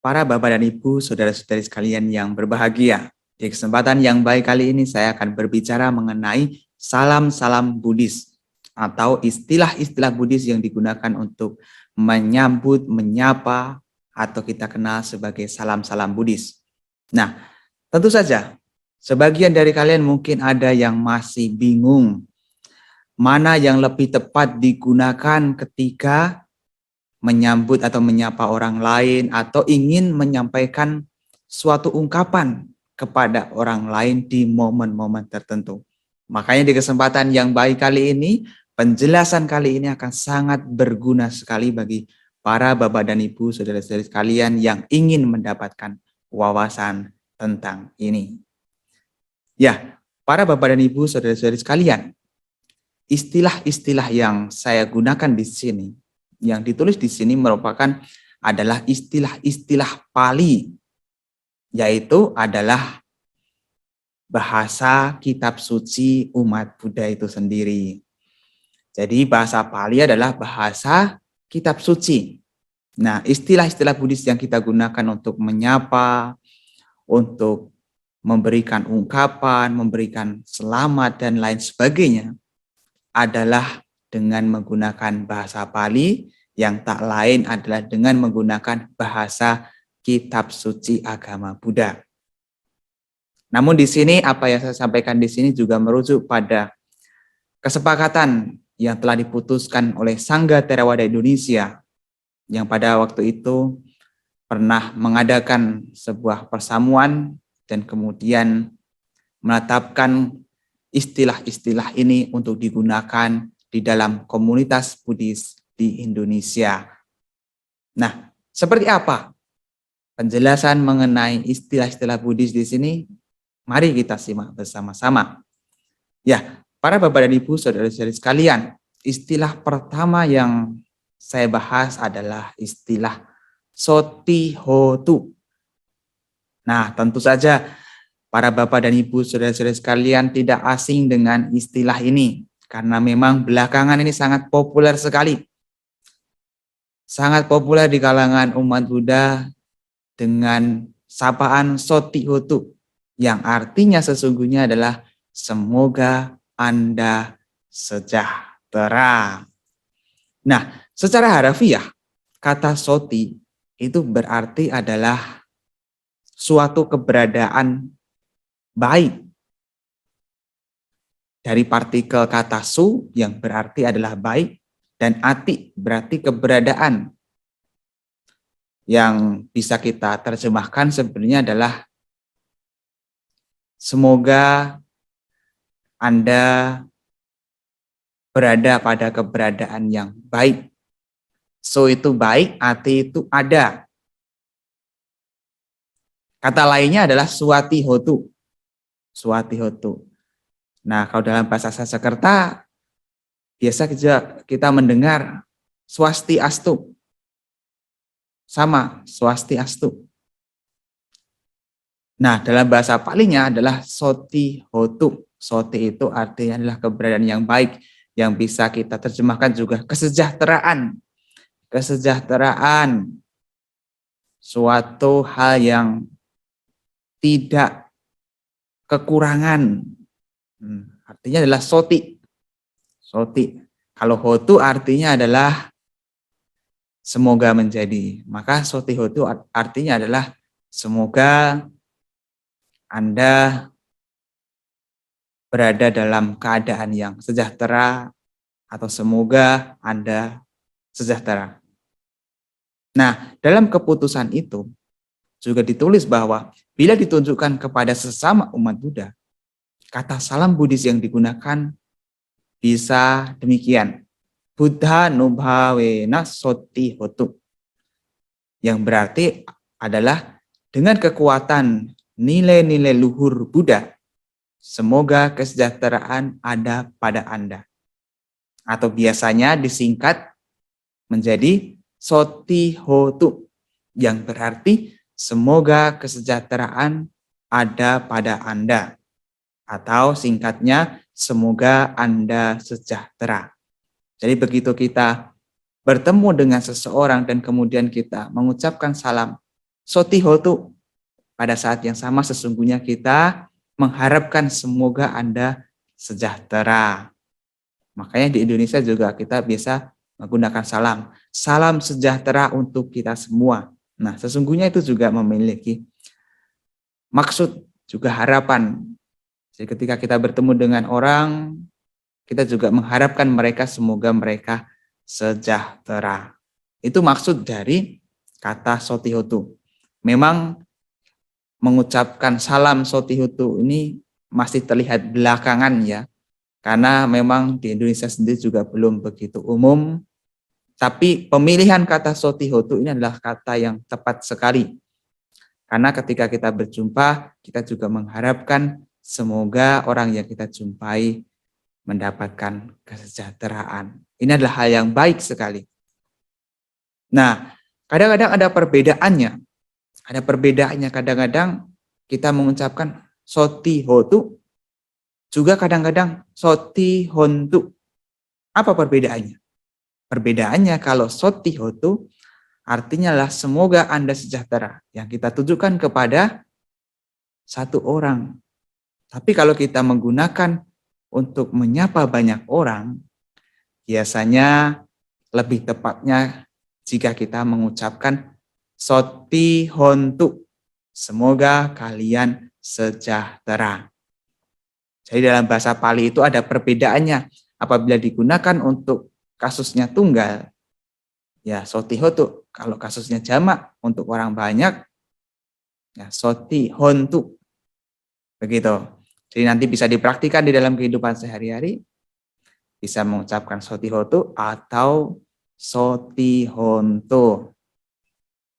Para Bapak dan Ibu, saudara-saudari sekalian yang berbahagia. Di kesempatan yang baik kali ini saya akan berbicara mengenai salam-salam Buddhis atau istilah-istilah Buddhis yang digunakan untuk menyambut, menyapa, atau kita kenal sebagai salam-salam Buddhis. Nah, tentu saja sebagian dari kalian mungkin ada yang masih bingung mana yang lebih tepat digunakan ketika menyambut atau menyapa orang lain atau ingin menyampaikan suatu ungkapan kepada orang lain di momen-momen tertentu. Makanya di kesempatan yang baik kali ini, penjelasan kali ini akan sangat berguna sekali bagi para Bapak dan Ibu, saudara-saudari sekalian yang ingin mendapatkan wawasan tentang ini. Ya, para Bapak dan Ibu, saudara-saudari sekalian, istilah-istilah yang saya gunakan di sini, yang ditulis di sini merupakan adalah istilah-istilah Pali, yaitu adalah bahasa kitab suci umat Buddha itu sendiri. Jadi bahasa Pali adalah bahasa kitab suci. Nah, istilah-istilah Buddhis yang kita gunakan untuk menyapa, untuk memberikan ungkapan, memberikan selamat dan lain sebagainya adalah dengan menggunakan bahasa Pali yang tak lain adalah dengan menggunakan bahasa kitab suci agama Buddha. Namun di sini apa yang saya sampaikan di sini juga merujuk pada kesepakatan yang telah diputuskan oleh Sangga Theravada Indonesia yang pada waktu itu pernah mengadakan sebuah persamuan dan kemudian menetapkan istilah-istilah ini untuk digunakan di dalam komunitas Buddhis di Indonesia. Nah, seperti apa penjelasan mengenai istilah-istilah Buddhis di sini? Mari kita simak bersama-sama. Ya, para Bapak dan Ibu, saudara-saudari sekalian, istilah pertama yang saya bahas adalah istilah Sotihotu. Nah, tentu saja para Bapak dan Ibu, saudara-saudari sekalian tidak asing dengan istilah ini. Karena memang belakangan ini sangat populer sekali. Sangat populer di kalangan umat Buddha dengan sapaan Sotihotu. Yang artinya sesungguhnya adalah semoga Anda sejahtera. Nah, secara harafiah, kata Soti itu berarti adalah suatu keberadaan baik. Dari partikel kata su yang berarti adalah baik dan ati berarti keberadaan. Yang bisa kita terjemahkan sebenarnya adalah semoga Anda berada pada keberadaan yang baik. So itu baik, ati itu ada. Kata lainnya adalah suati hotu. Suati hotu. Nah, kalau dalam bahasa Sanskerta, biasa kita mendengar swastiastu. Sama, swastiastu. Nah, dalam bahasa Palinya adalah sotihotu. Soti itu artinya adalah keberadaan yang baik, yang bisa kita terjemahkan juga kesejahteraan. Kesejahteraan, suatu hal yang tidak kekurangan. Artinya adalah soti. Soti. Kalau hotu artinya adalah semoga menjadi. Maka soti hotu artinya adalah semoga Anda berada dalam keadaan yang sejahtera atau semoga Anda sejahtera. Nah, dalam keputusan itu juga ditulis bahwa bila ditunjukkan kepada sesama umat Buddha, kata salam Buddhis yang digunakan bisa demikian. Buddha nubhavena soti hotu. Yang berarti adalah dengan kekuatan nilai-nilai luhur Buddha, semoga kesejahteraan ada pada Anda. Atau biasanya disingkat menjadi soti hotu. Yang berarti semoga kesejahteraan ada pada Anda. Atau singkatnya, semoga Anda sejahtera. Jadi begitu kita bertemu dengan seseorang dan kemudian kita mengucapkan salam, Sotihotu, pada saat yang sama sesungguhnya kita mengharapkan semoga Anda sejahtera. Makanya di Indonesia juga kita bisa menggunakan salam. Salam sejahtera untuk kita semua. Nah, sesungguhnya itu juga memiliki maksud, juga harapan. Jadi ketika kita bertemu dengan orang, kita juga mengharapkan mereka semoga mereka sejahtera. Itu maksud dari kata sotihotu. Memang mengucapkan salam sotihotu ini masih terlihat belakangan ya. Karena memang di Indonesia sendiri juga belum begitu umum. Tapi pemilihan kata sotihotu ini adalah kata yang tepat sekali. Karena ketika kita berjumpa, kita juga mengharapkan semoga orang yang kita jumpai mendapatkan kesejahteraan. Ini adalah hal yang baik sekali. Nah, kadang-kadang ada perbedaannya. Ada perbedaannya. Kadang-kadang kita mengucapkan sotihotu, juga kadang-kadang sotihontu. Apa perbedaannya? Perbedaannya kalau sotihotu artinya adalah semoga Anda sejahtera. Yang kita tujukan kepada satu orang. Tapi kalau kita menggunakan untuk menyapa banyak orang, biasanya lebih tepatnya jika kita mengucapkan sotihontu. Semoga kalian sejahtera. Jadi dalam bahasa Pali itu ada perbedaannya. Apabila digunakan untuk kasusnya tunggal, ya sotihotu. Kalau kasusnya jamak untuk orang banyak, ya sotihontu. Begitu. Jadi nanti bisa dipraktikkan di dalam kehidupan sehari-hari. Bisa mengucapkan sotihotu atau sotihonto.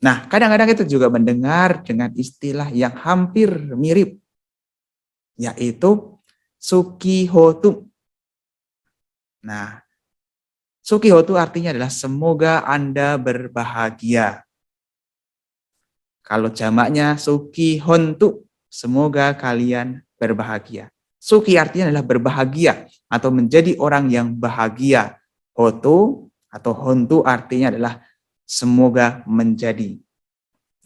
Nah, kadang-kadang kita juga mendengar dengan istilah yang hampir mirip, yaitu sukihotu. Nah, sukihotu artinya adalah semoga Anda berbahagia. Kalau jamaknya sukihontu, semoga kalian berbahagia. Suki artinya adalah berbahagia atau menjadi orang yang bahagia. Hotu atau hontu artinya adalah semoga menjadi.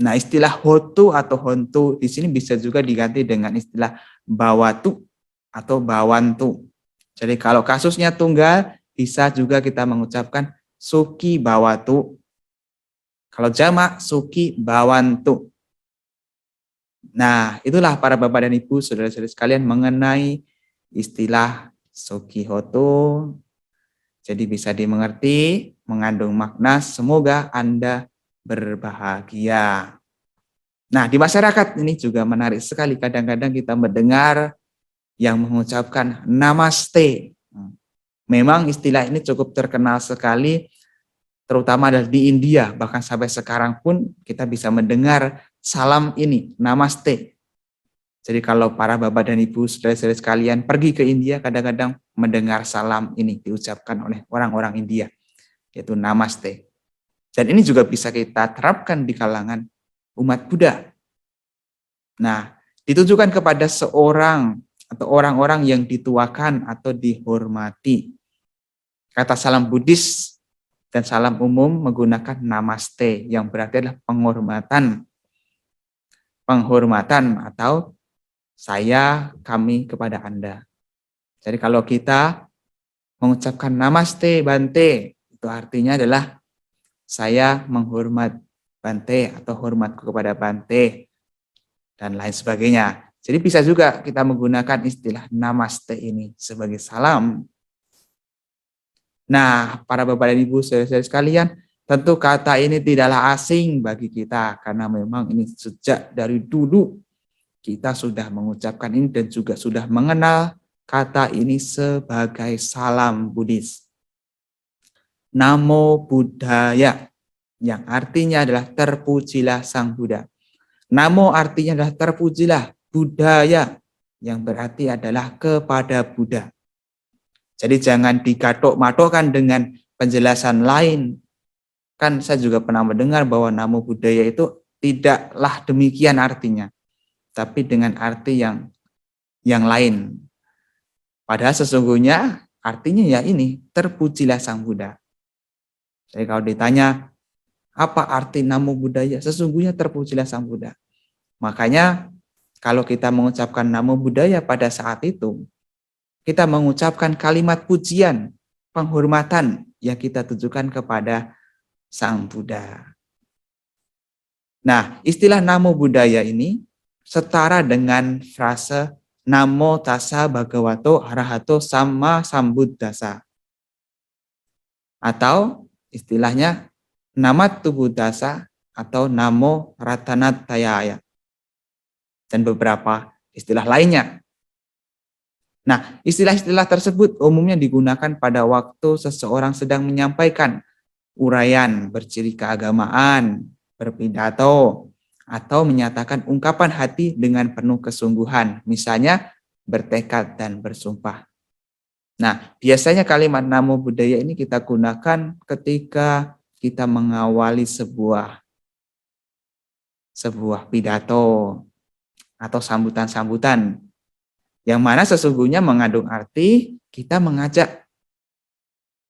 Nah, istilah hotu atau hontu di sini bisa juga diganti dengan istilah bawatu atau bawantu. Jadi kalau kasusnya tunggal, bisa juga kita mengucapkan suki bawatu. Kalau jamak, suki bawantu. Nah, itulah para bapak dan ibu, saudara-saudara sekalian mengenai istilah sukihoto. Jadi bisa dimengerti, mengandung makna semoga Anda berbahagia. Nah, di masyarakat ini juga menarik sekali. Kadang-kadang kita mendengar yang mengucapkan namaste. Memang istilah ini cukup terkenal sekali, terutama di India. Bahkan sampai sekarang pun kita bisa mendengar salam ini, namaste. Jadi kalau para bapak dan ibu, saudara-saudara sekalian pergi ke India, kadang-kadang mendengar salam ini diucapkan oleh orang-orang India, yaitu namaste. Dan ini juga bisa kita terapkan di kalangan umat Buddha. Nah, ditujukan kepada seorang atau orang-orang yang dituakan atau dihormati. Kata salam Buddhis dan salam umum menggunakan namaste yang berarti adalah penghormatan. Penghormatan atau saya, kami kepada Anda. Jadi kalau kita mengucapkan namaste Bante, itu artinya adalah saya menghormat Bante atau hormatku kepada Bante dan lain sebagainya. Jadi bisa juga kita menggunakan istilah namaste ini sebagai salam. Nah, para bapak dan ibu saudara-saudara sekalian, tentu kata ini tidaklah asing bagi kita karena memang ini sejak dari dulu kita sudah mengucapkan ini dan juga sudah mengenal kata ini sebagai salam Buddhis. Namo Buddhaya, yang artinya adalah terpujilah Sang Buddha. Namo artinya adalah terpujilah Buddhaya, yang berarti adalah kepada Buddha. Jadi jangan digatok-matokkan dengan penjelasan lain. Kan saya juga pernah mendengar bahwa Namo Buddhaya itu tidaklah demikian artinya, tapi dengan arti yang lain. Padahal sesungguhnya artinya ya ini, terpujilah Sang Buddha. Jadi kalau ditanya, Apa arti namo buddhaya? Sesungguhnya terpujilah Sang Buddha. Makanya kalau kita mengucapkan namo buddhaya pada saat itu, kita mengucapkan kalimat pujian, penghormatan yang kita tujukan kepada Sang Buddha. Nah, istilah namo buddhaya ini setara dengan frase namo tassa bhagavato arahato samma sambuddhassa. Atau istilahnya namattu buddhassa atau namo ratanatayaya. Dan beberapa istilah lainnya. Nah, istilah-istilah tersebut umumnya digunakan pada waktu seseorang sedang menyampaikan uraian berciri keagamaan, berpidato, atau menyatakan ungkapan hati dengan penuh kesungguhan, misalnya bertekad dan bersumpah. Nah, biasanya kalimat namo buddhaya ini kita gunakan ketika kita mengawali sebuah pidato atau sambutan-sambutan yang mana sesungguhnya mengandung arti kita mengajak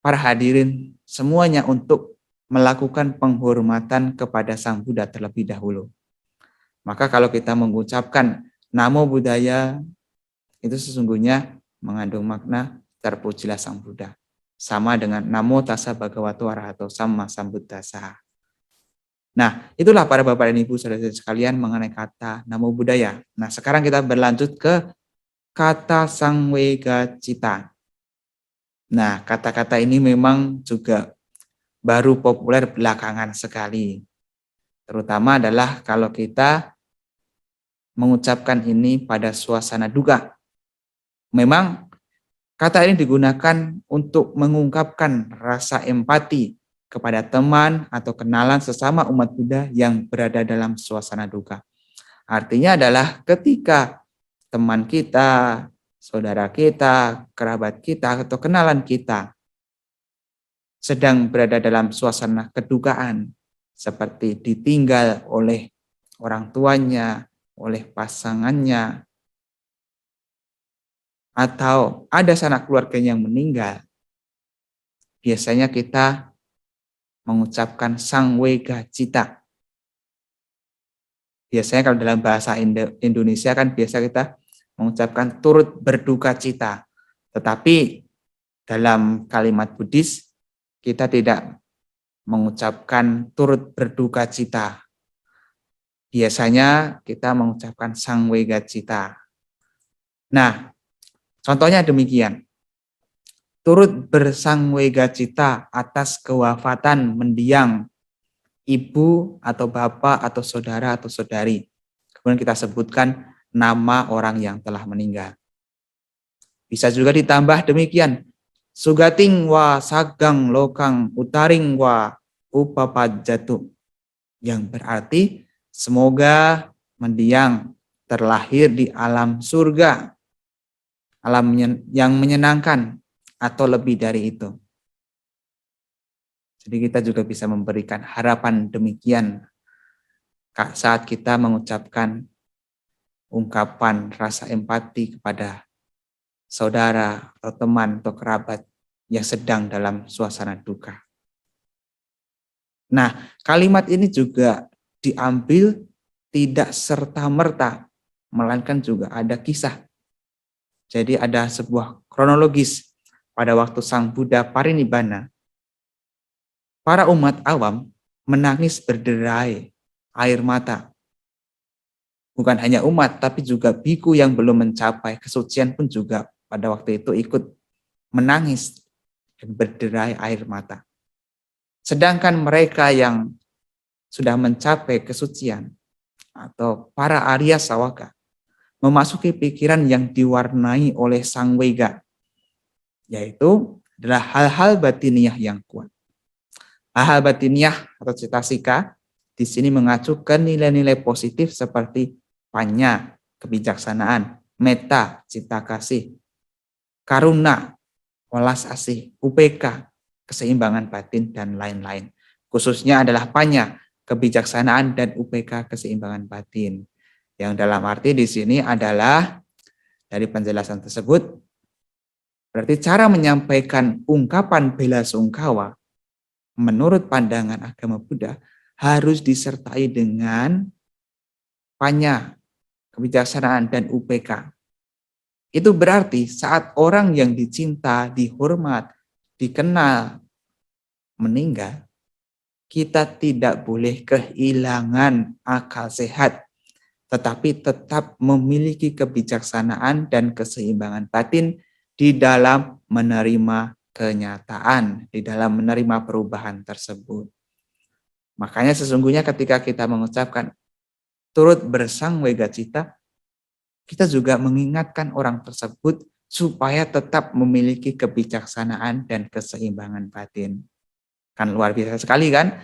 para hadirin semuanya untuk melakukan penghormatan kepada Sang Buddha terlebih dahulu. Maka kalau kita mengucapkan namo buddhaya itu sesungguhnya mengandung makna terpujilah Sang Buddha. Sama dengan namo tassa bhagavato arahato samma sambuddhassa. Nah, itulah para Bapak dan Ibu saudara-saudara sekalian mengenai kata namo buddhaya. Nah, sekarang kita berlanjut ke kata sangwegacita. Nah, kata-kata ini memang juga baru populer belakangan sekali. Terutama adalah kalau kita mengucapkan ini pada suasana duka. Memang kata ini digunakan untuk mengungkapkan rasa empati kepada teman atau kenalan sesama umat Buddha yang berada dalam suasana duka. Artinya adalah ketika teman kita, saudara kita, kerabat kita, atau kenalan kita sedang berada dalam suasana kedukaan, seperti ditinggal oleh orang tuanya, oleh pasangannya, atau ada sanak keluarganya yang meninggal, biasanya kita mengucapkan sangwegacita. Biasanya kalau dalam bahasa Indonesia kan biasa kita mengucapkan turut berduka cita. Tetapi dalam kalimat Buddhis kita tidak mengucapkan turut berduka cita. Biasanya kita mengucapkan sangwegacita. Nah, contohnya demikian. Turut bersangwegacita atas kewafatan mendiang ibu atau bapak atau saudara atau saudari. Kemudian kita sebutkan nama orang yang telah meninggal. Bisa juga ditambah demikian. Sugating wa sagang lokang utaring wa upapajatu. Yang berarti semoga mendiang terlahir di alam surga. Alam yang menyenangkan atau lebih dari itu. Jadi kita juga bisa memberikan harapan demikian saat kita mengucapkan ungkapan rasa empati kepada saudara atau teman atau kerabat yang sedang dalam suasana duka. Nah, kalimat ini juga diambil tidak serta-merta, melainkan juga ada kisah. Jadi ada sebuah kronologis pada waktu Sang Buddha parinibbana. Para umat awam menangis berderai air mata. Bukan hanya umat, tapi juga biku yang belum mencapai kesucian pun juga pada waktu itu ikut menangis dan berderai air mata. Sedangkan mereka yang sudah mencapai kesucian atau para Arya Sawaka memasuki pikiran yang diwarnai oleh sangwega, yaitu adalah hal-hal batiniah yang kuat. Hal-hal batiniah atau cetasika di sini mengacu ke nilai-nilai positif seperti panya, kebijaksanaan, metta, cita kasih, karuna, welas asih, upeka, keseimbangan batin, dan lain-lain. Khususnya adalah panya, kebijaksanaan, dan upeka, keseimbangan batin. Yang dalam arti di sini adalah dari penjelasan tersebut, berarti cara menyampaikan ungkapan bela sungkawa menurut pandangan agama Buddha harus disertai dengan panya, kebijaksanaan, dan UPK. Itu berarti saat orang yang dicinta, dihormat, dikenal, meninggal, kita tidak boleh kehilangan akal sehat, tetapi tetap memiliki kebijaksanaan dan keseimbangan batin di dalam menerima kenyataan, di dalam menerima perubahan tersebut. Makanya sesungguhnya ketika kita mengucapkan turut bersang wega cita, kita juga mengingatkan orang tersebut supaya tetap memiliki kebijaksanaan dan keseimbangan batin. Kan luar biasa sekali kan?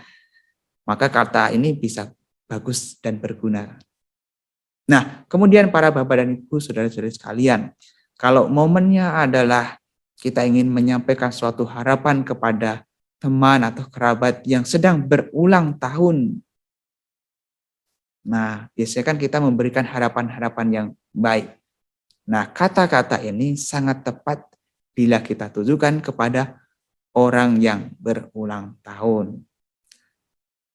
Maka kata ini bisa bagus dan berguna. Nah, kemudian para bapak dan ibu, saudara-saudari sekalian, kalau momennya adalah kita ingin menyampaikan suatu harapan kepada teman atau kerabat yang sedang berulang tahun. Nah, biasanya kan kita memberikan harapan-harapan yang baik. Nah, kata-kata ini sangat tepat bila kita tujukan kepada orang yang berulang tahun.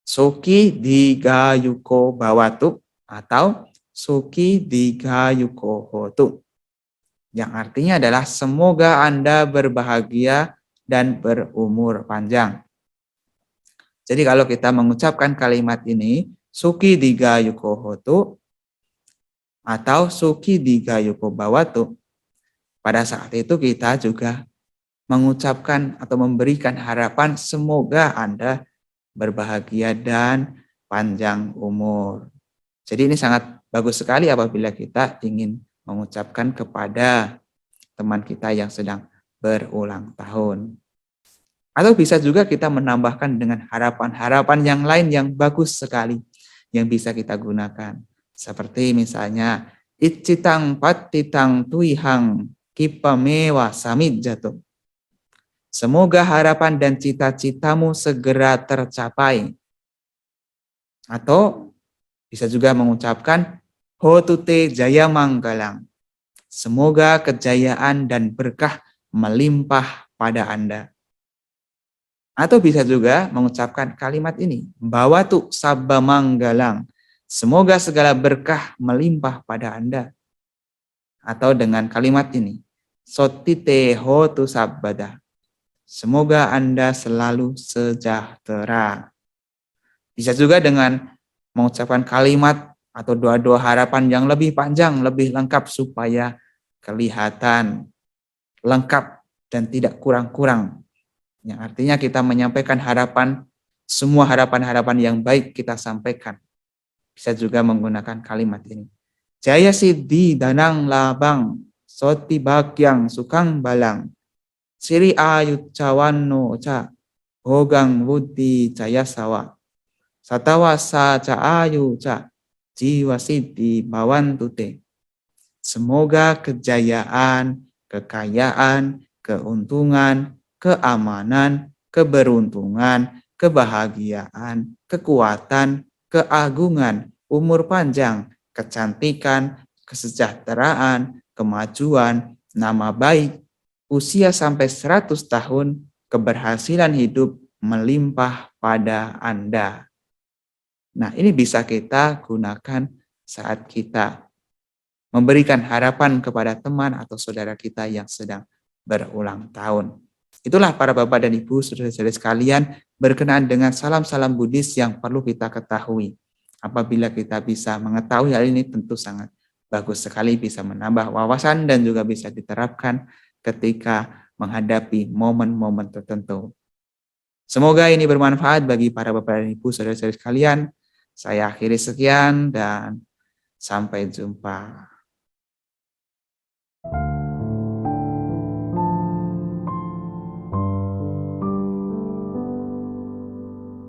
Soki digayuko bawatu atau Soki digayuko hotu. Yang artinya adalah semoga Anda berbahagia dan berumur panjang. Jadi kalau kita mengucapkan kalimat ini, Suki digayuko hotu atau Suki digayuko bawatu, pada saat itu kita juga mengucapkan atau memberikan harapan semoga Anda berbahagia dan panjang umur. Jadi ini sangat bagus sekali apabila kita ingin mengucapkan kepada teman kita yang sedang berulang tahun. Atau bisa juga kita menambahkan dengan harapan-harapan yang lain yang bagus sekali yang bisa kita gunakan. Seperti misalnya, Iccitang patitang tuihang kipamewa samid jatuh. Semoga harapan dan cita-citamu segera tercapai. Atau bisa juga mengucapkan Hotute Jaya Manggalang. Semoga kejayaan dan berkah melimpah pada Anda. Atau bisa juga mengucapkan kalimat ini, Bawatu Sabba Manggalang. Semoga segala berkah melimpah pada Anda. Atau dengan kalimat ini, Sotite Hotu Sabbada. Semoga Anda selalu sejahtera. Bisa juga dengan mengucapkan kalimat atau doa-doa harapan yang lebih panjang, lebih lengkap supaya kelihatan lengkap dan tidak kurang-kurang. Yang artinya kita menyampaikan harapan, semua harapan-harapan yang baik kita sampaikan. Bisa juga menggunakan kalimat ini. Jaya Siddhi Danang Labang, Soti Bakyang Sukang Balang, Siri Ayut Cawanno Ca, Hogang Buddhi Jaya Sawa, Satawasa Ca Ayu Ca, Jiwa Siddhi Bawantute. Semoga kejayaan, kekayaan, keuntungan, keamanan, keberuntungan, kebahagiaan, kekuatan, keagungan, umur panjang, kecantikan, kesejahteraan, kemajuan, nama baik, usia sampai 100 tahun, keberhasilan hidup melimpah pada Anda. Nah, ini bisa kita gunakan saat kita memberikan harapan kepada teman atau saudara kita yang sedang berulang tahun. Itulah para bapak dan ibu, saudara-saudara sekalian, berkenaan dengan salam-salam Buddhis yang perlu kita ketahui. Apabila kita bisa mengetahui hal ini tentu sangat bagus sekali, bisa menambah wawasan dan juga bisa diterapkan ketika menghadapi momen-momen tertentu. Semoga ini bermanfaat bagi para bapak dan ibu, saudara-saudara sekalian. Saya akhiri sekian dan sampai jumpa.